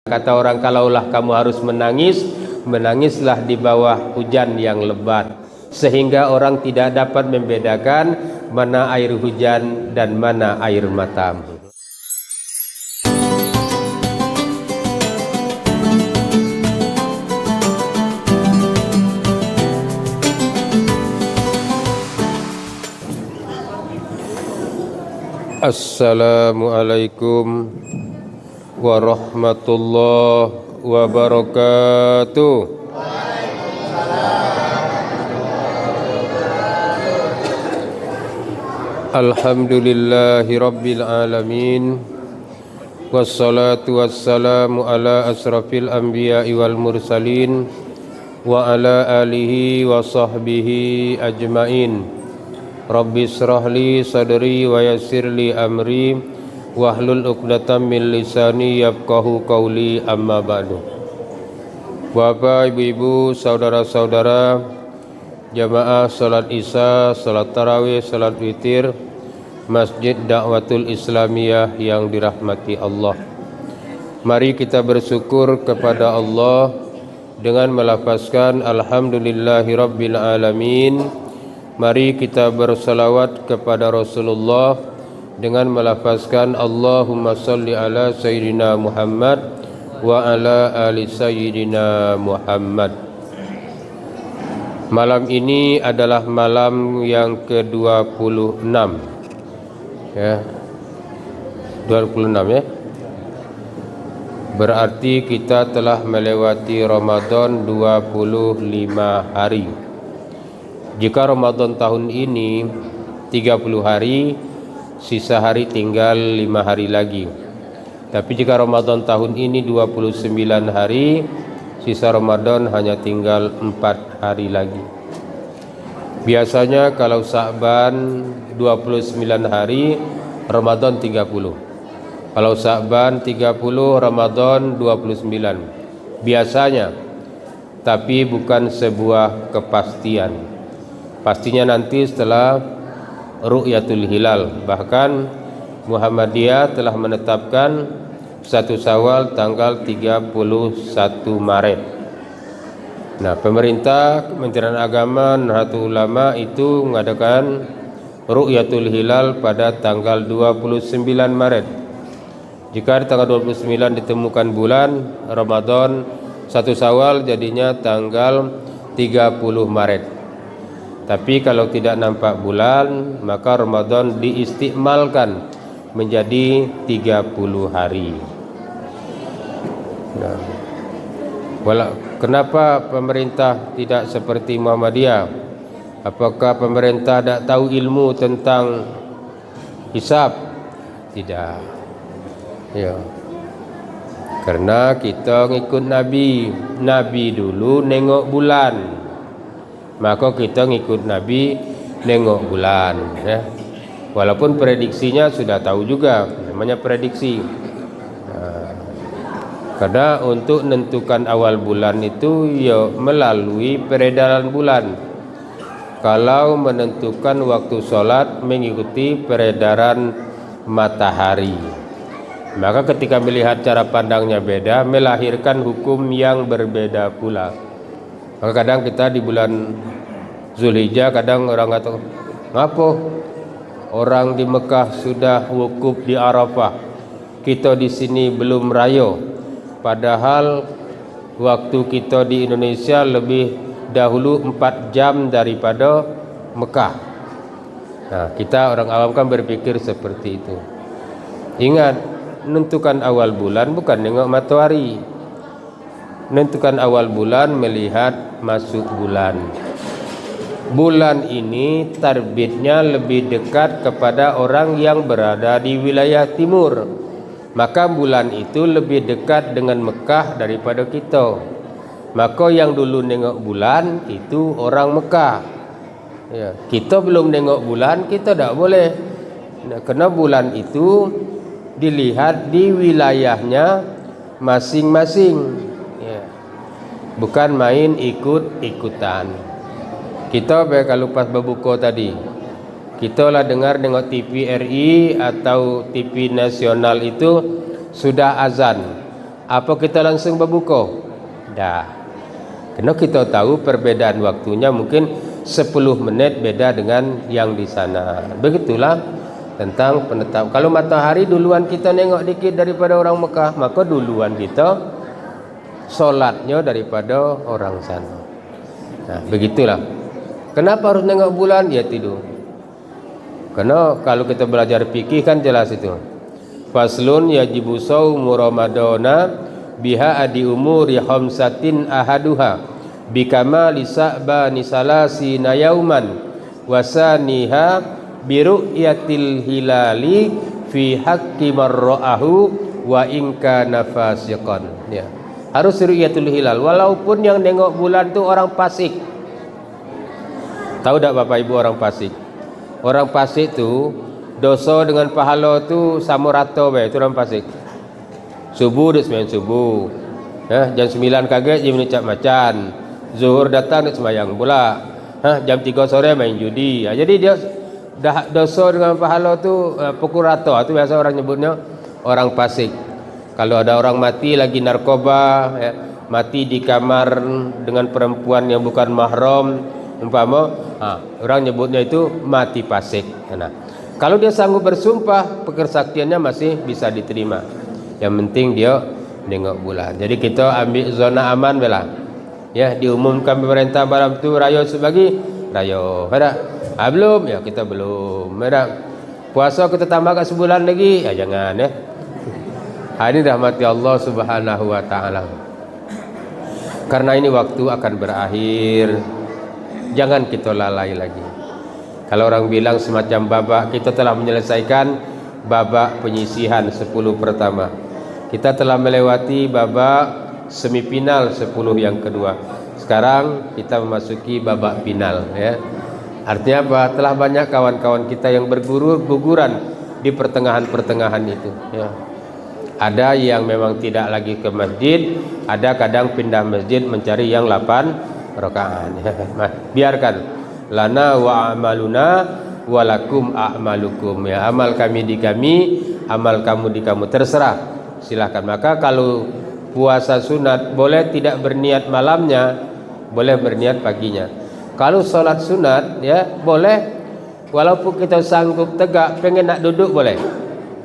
Kata orang, kalaulah kamu harus menangis, menangislah di bawah hujan yang lebat, sehingga orang tidak dapat membedakan mana air hujan dan mana air matamu. Assalamualaikum warahmatullahi wabarakatuh. Alhamdulillahi rabbil alamin, wassalatu wassalamu ala asrafil anbiya'i wal mursalin wa ala alihi wa sahbihi ajmain. Rabbi israh li sadri wa yassir li amri wahlul 'uqdatam min lisani yafqahu qawli, amma ba'du. Bapak, ibu-ibu, saudara-saudara, jamaah salat Isya, salat tarawih, salat witir Masjid Da'watul Islamiyah yang dirahmati Allah. Mari kita bersyukur kepada Allah dengan melafazkan alhamdulillahi rabbil alamin. Mari kita bersalawat kepada Rasulullah dengan melafazkan Allahumma salli ala Sayyidina Muhammad wa ala ali Sayyidina Muhammad. Malam ini adalah malam yang ke-26 ya, 26 ya. Berarti kita telah melewati Ramadan 25 hari. Jika Ramadan tahun ini 30 hari, sisa hari tinggal 5 hari lagi. Tapi jika Ramadan tahun ini 29 hari, sisa Ramadan hanya tinggal 4 hari lagi. Biasanya kalau Sya'ban 29 hari, Ramadan 30. Kalau Sya'ban 30, Ramadan 29. Biasanya, tapi bukan sebuah kepastian. Pastinya nanti setelah Ru'yatul Hilal. Bahkan Muhammadiyah telah menetapkan 1 Syawal tanggal 31 Maret. Nah, pemerintah, Kementerian Agama, Nahdlatul Ulama itu mengadakan Ru'yatul Hilal pada tanggal 29 Maret. Jika di tanggal 29 ditemukan bulan Ramadan, 1 Syawal jadinya tanggal 30 Maret. Tapi kalau tidak nampak bulan, maka Ramadan diistiqmalkan menjadi 30 hari. Nah, kenapa pemerintah tidak seperti Muhammadiyah? Apakah pemerintah tidak tahu ilmu tentang hisab? Tidak. Ya. Karena kita ngikut Nabi. Nabi dulu nengok bulan, maka kita ngikut Nabi nengok bulan ya. Walaupun prediksinya sudah tahu juga, namanya prediksi. Karena untuk menentukan awal bulan itu ya melalui peredaran bulan. Kalau menentukan waktu sholat mengikuti peredaran matahari, maka ketika melihat cara pandangnya beda, melahirkan hukum yang berbeda pula. Maka kadang kita di bulan Zulhijjah, kadang orang kata, ngapo orang di Mekah sudah wukuf di Arafah, kita di sini belum rayo. Padahal waktu kita di Indonesia lebih dahulu 4 jam daripada Mekah. Nah, kita orang awam kan berpikir seperti itu. Ingat, menentukan awal bulan bukan nengok matahari. Menentukan awal bulan melihat masuk bulan. Bulan ini terbitnya lebih dekat kepada orang yang berada di wilayah timur. Maka bulan itu lebih dekat dengan Mekah daripada kita. Maka yang dulu nengok bulan itu orang Mekah ya. Kita belum nengok bulan, kita tidak boleh. Nah, karena bulan itu dilihat di wilayahnya masing-masing. Bukan main ikut-ikutan. Kita kalau pas berbuka tadi, kita lah dengar TV RI atau TV nasional itu sudah azan. Apa kita langsung berbuka? Dah. Karena kita tahu perbedaan waktunya mungkin 10 menit beda dengan yang di sana. Begitulah tentang penetapan. Kalau matahari duluan kita nengok dikit daripada orang Mekah, maka duluan kita solatnya daripada orang sana. Nah, begitulah. Kenapa harus nengok bulan? Ya tidur. Karena kalau kita belajar fikih kan jelas itu. Faslun yajibu shaumu ramadana biha adi umuri khamsatin ahaduha bikamali sa'bani salasina yauman wasaniha biru'yatil hilali fi haqqi marra'ahu wa in kana fasiqan. Ya. Harus ru'yatul hilal walaupun yang nengok bulan tu orang fasik. Tahu tak Bapak Ibu orang fasik? Orang fasik tu dosa dengan pahala tu sama rata bae, itu orang fasik. Subuh dia sembahyang subuh. Jam 9 kaget dia menicap macan. Zuhur datang dia sembahyang pula. Jam 3 sore main judi. Jadi dia dah dosa dengan pahala tu pukul rata. Itu biasa orang nyebutnya orang fasik. Kalau ada orang mati lagi narkoba, mati di kamar dengan perempuan yang bukan mahram, umpama, orang nyebutnya itu mati fasik. Nah, kalau dia sanggup bersumpah, pekersaktiannya masih bisa diterima. Yang penting dia nengok bulan. Jadi kita ambil zona aman bela. Ya, diumumkan pemerintah malam tu raya sebagi raya. Ada? Belum? Ya kita belum. Ada? Puasa kita tambah kat sebulan lagi? Ya jangan ya. Ini rahmati Allah Subhanahu wa taala. Karena ini waktu akan berakhir. Jangan kita lalai lagi. Kalau orang bilang semacam babak, kita telah menyelesaikan babak penyisihan 10 pertama. Kita telah melewati babak semifinal 10 yang kedua. Sekarang kita memasuki babak final ya. Artinya apa? Telah banyak kawan-kawan kita yang berguguran di pertengahan-pertengahan itu ya. Ada yang memang tidak lagi ke masjid, ada kadang pindah masjid mencari yang 8 rakaat. Biarkan. Lana wa amaluna walakum a'malukum ya. Amal kami di kami, amal kamu di kamu, terserah. Silakan. Maka kalau puasa sunat boleh tidak berniat malamnya, boleh berniat paginya. Kalau sholat sunat ya boleh walaupun kita sanggup tegak, pengen nak duduk boleh.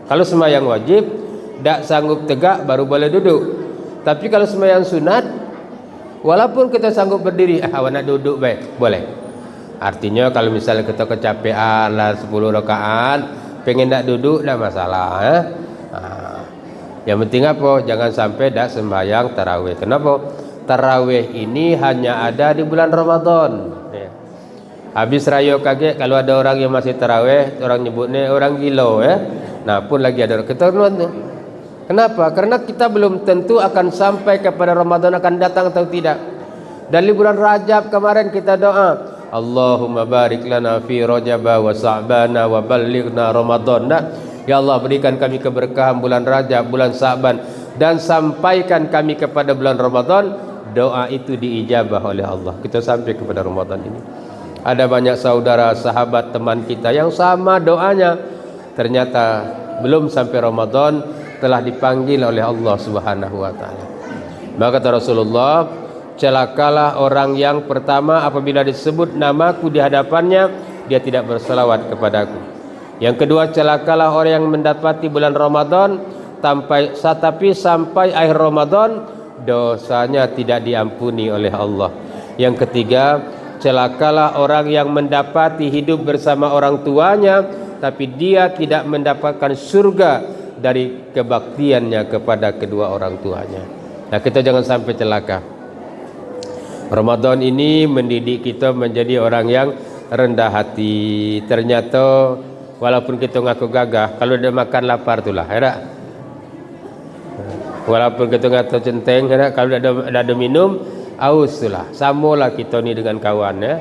Kalau sembahyang wajib tak sanggup tegak baru boleh duduk. Tapi kalau sembahyang sunat walaupun kita sanggup berdiri, awak nak duduk baik, boleh. Artinya kalau misalnya kita kecapean lah 10 rakaat, pengen tak duduk tak masalah ya. Yang penting apa? Jangan sampai tak sembahyang tarawih. Kenapa? Tarawih ini hanya ada di bulan Ramadan ya. Habis raya kaget kalau ada orang yang masih tarawih, orang nyebutnya orang gila ya. Nah pun lagi ada kita tu. Kenapa? Karena kita belum tentu akan sampai kepada Ramadan akan datang atau tidak. Dari bulan Rajab kemarin kita doa, Allahumma barik lana fi Rajaba wa Sa'bana wa ballighna Ramadan. Ya Allah berikan kami keberkahan bulan Rajab, bulan Sa'ban dan sampaikan kami kepada bulan Ramadan. Doa itu diijabah oleh Allah. Kita sampai kepada Ramadan ini. Ada banyak saudara, sahabat, teman kita yang sama doanya. Ternyata belum sampai Ramadan telah dipanggil oleh Allah Subhanahu wa taala. Maka kata Rasulullah, celakalah orang yang pertama apabila disebut namaku di hadapannya dia tidak berselawat kepadaku. Yang kedua, celakalah orang yang mendapati bulan Ramadan tapi sampai akhir Ramadan dosanya tidak diampuni oleh Allah. Yang ketiga, celakalah orang yang mendapati hidup bersama orang tuanya tapi dia tidak mendapatkan surga dari kebaktiannya kepada kedua orang tuanya. Nah, kita jangan sampai celaka. Ramadan ini mendidik kita menjadi orang yang rendah hati. Ternyata walaupun kita ngaku gagah, kalau dia makan lapar itulah, ya. Walaupun kita ngaku centeng, ya, kalau ada minum, aus itulah. Samalah kita ni dengan kawan ya.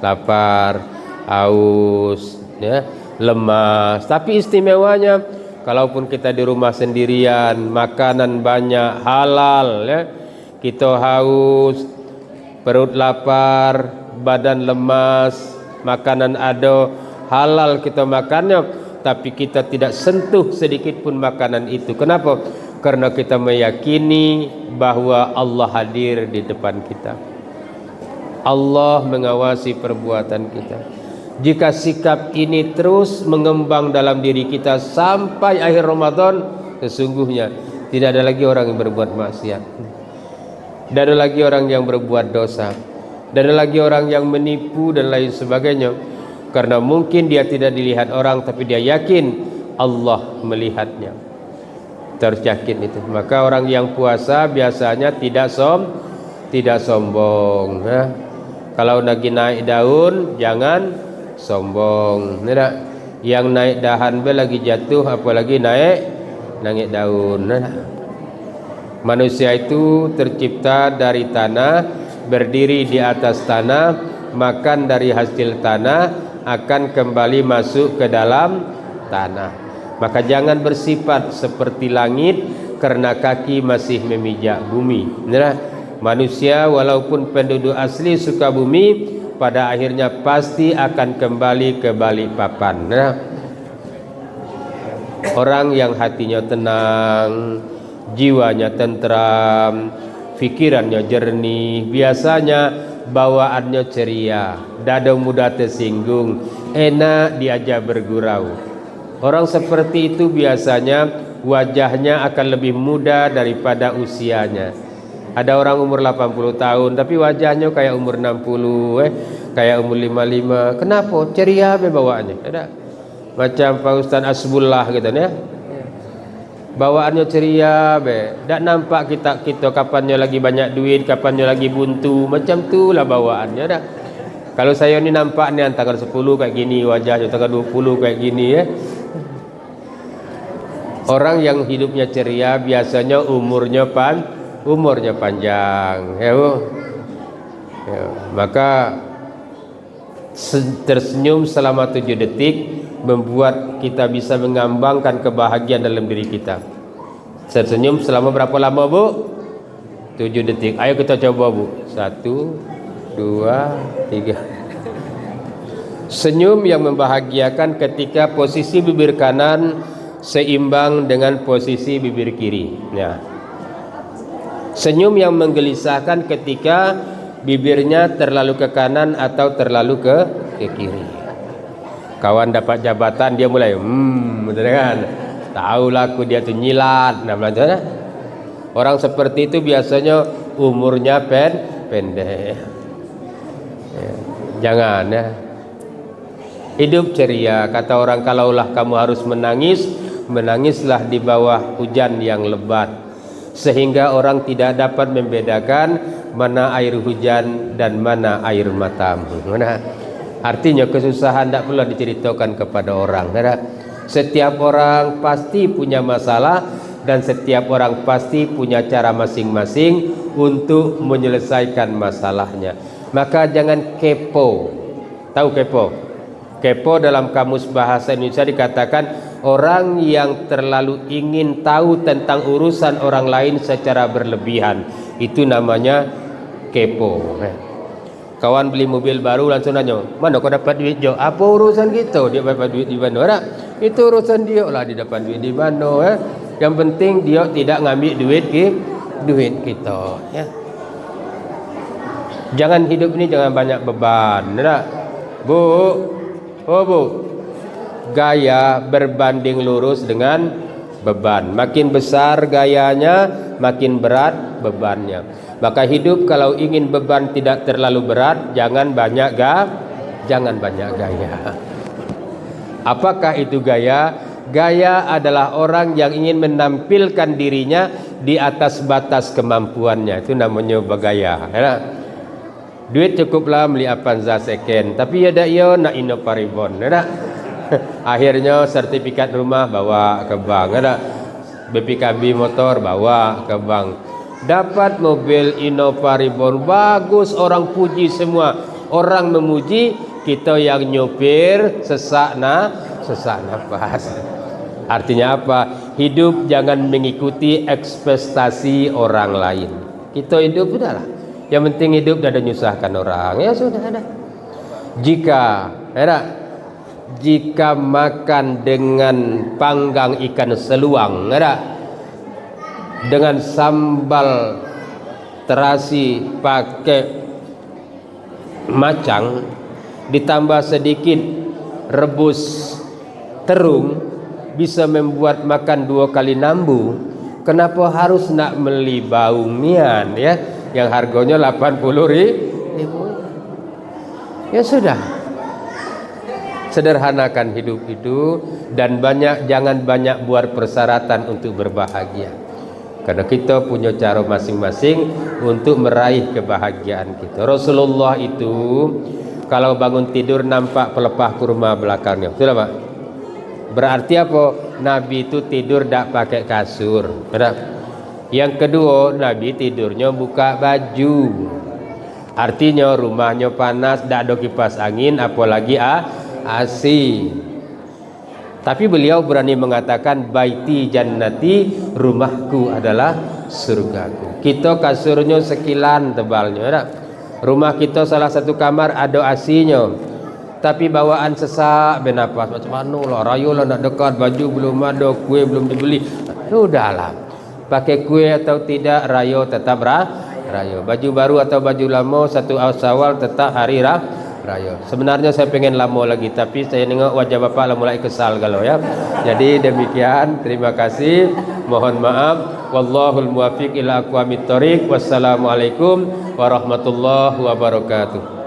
Lapar, aus, ya, lemas. Tapi istimewanya kalaupun kita di rumah sendirian, makanan banyak, halal ya. Kita haus, perut lapar, badan lemas, makanan ada, halal kita makannya, tapi kita tidak sentuh sedikit pun makanan itu. Kenapa? Karena kita meyakini bahwa Allah hadir di depan kita. Allah mengawasi perbuatan kita. Jika sikap ini terus mengembang dalam diri kita sampai akhir Ramadan, sesungguhnya tidak ada lagi orang yang berbuat maksiat, tidak ada lagi orang yang berbuat dosa, tidak ada lagi orang yang menipu dan lain sebagainya. Karena mungkin dia tidak dilihat orang, tapi dia yakin Allah melihatnya. Teryakin itu. Maka orang yang puasa biasanya tidak sombong. Kalau lagi naik daun, jangan sombong. Yang naik dahan lagi jatuh, apalagi naik daun. Manusia itu tercipta dari tanah, berdiri di atas tanah, makan dari hasil tanah, akan kembali masuk ke dalam tanah. Maka jangan bersifat seperti langit, karena kaki masih memijak bumi. Manusia walaupun penduduk asli Sukabumi, pada akhirnya pasti akan kembali ke Balikpapan. Orang yang hatinya tenang, jiwanya tentram, pikirannya jernih, biasanya bawaannya ceria, dada mudah tersinggung, enak diajak bergurau. Orang seperti itu biasanya wajahnya akan lebih muda daripada usianya. Ada orang umur 80 tahun tapi wajahnya kayak umur 60, kayak umur 55. Kenapa? Ceria bawaannya. Ada macam Pak Ustaz Asbullah gitu ya. Bawaannya ceria tak nampak kita kapannya lagi banyak duit, kapannya lagi buntu, macam itulah bawaannya dah. Kalau saya ni nampak ni antara 10 kayak gini, wajahnya antara 20 kayak gini ya. Orang yang hidupnya ceria biasanya umurnya panjang ya, ya. Maka tersenyum selama 7 detik membuat kita bisa mengambangkan kebahagiaan dalam diri kita. Tersenyum selama berapa lama Bu? 7 detik. Ayo kita coba Bu. 1, 2, 3. Senyum yang membahagiakan ketika posisi bibir kanan seimbang dengan posisi bibir kiri. Ya. Senyum yang menggelisahkan ketika bibirnya terlalu ke kanan atau terlalu ke kiri. Kawan dapat jabatan dia mulai betul kan? Tahulah aku dia tu nyilat. Nah, orang seperti itu biasanya umurnya pendek. Ya. Jangan ya. Hidup ceria. Kata orang, kalaulah kamu harus menangis, menangislah di bawah hujan yang lebat, sehingga orang tidak dapat membedakan mana air hujan dan mana air matamu. Artinya kesusahan tidak perlu diceritakan kepada orang. Setiap orang pasti punya masalah, dan setiap orang pasti punya cara masing-masing untuk menyelesaikan masalahnya. Maka jangan kepo. Tahu kepo? Kepo dalam kamus bahasa Indonesia dikatakan orang yang terlalu ingin tahu tentang urusan orang lain secara berlebihan. Itu namanya kepo. Kawan beli mobil baru langsung nanya, mana kau dapat duit Jo? Apa urusan kita? Dia dapat duit di mana? Itu urusan dia lah, dia dapat duit di mana. Yang penting dia tidak ngambil duit kita. Ya. Jangan hidup ini jangan banyak beban. Nah, Bu. Oh Bu, gaya berbanding lurus dengan beban. Makin besar gayanya, makin berat bebannya. Maka hidup kalau ingin beban tidak terlalu berat, jangan banyak gaya. Apakah itu gaya? Gaya adalah orang yang ingin menampilkan dirinya di atas batas kemampuannya. Itu namanya bergaya. Ya. Duit cukuplah beli Avanza second, tapi ya dak nak Innoparibon, ada. Akhirnya sertifikat rumah bawa ke bank, ada. BPKB motor bawa ke bank. Dapat mobil Innoparibon bagus, orang puji semua. Orang memuji, kita yang nyopir sesak nafas. Artinya apa? Hidup jangan mengikuti ekspektasi orang lain. Kita hidup sudahlah. Yang penting hidup dan menyusahkan orang. Ya sudah ada. Jika makan dengan panggang ikan seluang, ada. dengan sambal terasi pakai macang ditambah sedikit rebus terung bisa membuat makan 2 kali nambu. Kenapa harus nak beli baungian ya yang harganya 80.000? Ya sudah, sederhanakan hidup itu dan jangan banyak buat persyaratan untuk berbahagia. Karena kita punya cara masing-masing untuk meraih kebahagiaan kita. Rasulullah itu kalau bangun tidur nampak pelepah kurma belakangnya. Betul Pak? Berarti apa? Nabi itu tidur tidak pakai kasur. Yang kedua, Nabi tidurnya buka baju. Artinya rumahnya panas, tidak ada kipas angin, apalagi AC. Tapi beliau berani mengatakan baiti jannati, rumahku adalah surgaku. Kita kasurnya sekilan tebalnya. Rumah kita salah satu kamar ada AC-nya. Tapi bawaan sesak benapas macam mana lah, rayu lah nak dekat, baju belum ada, kue belum dibeli. Sudahlah, pakai kue atau tidak, rayu tetap rayu. Baju baru atau baju lama, satu Syawal tetap hari rayu. Sebenarnya saya pengen lama lagi, tapi saya tengok wajah bapak lah mulai kesal kalau ya. Jadi demikian, terima kasih, mohon maaf. Wallahul muwaffiq ila aqwamit thoriq. Wassalamualaikum warahmatullahi wabarakatuh.